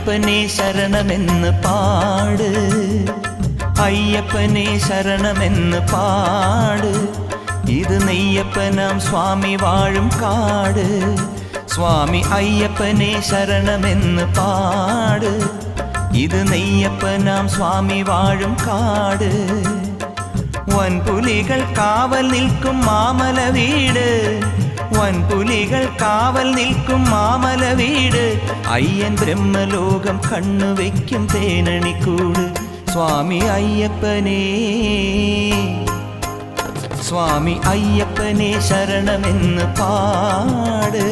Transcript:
അയ്യപ്പനെ ശരണമെന്ന് പാട്, അയ്യപ്പനെ ശരണമെന്ന് പാട്. ഇത് നെയ്യപ്പനാം സ്വാമി വാഴും കാട്. സ്വാമി അയ്യപ്പനെ ശരണമെന്ന് പാട്, ഇത് നെയ്യപ്പനാം സ്വാമി വാഴും കാട്. വൻപുലികൾ കാവൽ നിൽക്കും മാമല വീട്, വൻപുലികൾ കാവൽ നിൽക്കും മാമല വീട്. അയ്യൻ ബ്രഹ്മലോകം കണ്ണുവെക്കും തേനണിക്കൂട്. സ്വാമി അയ്യപ്പനേ, സ്വാമി അയ്യപ്പനെ ശരണമെന്ന് പാട്.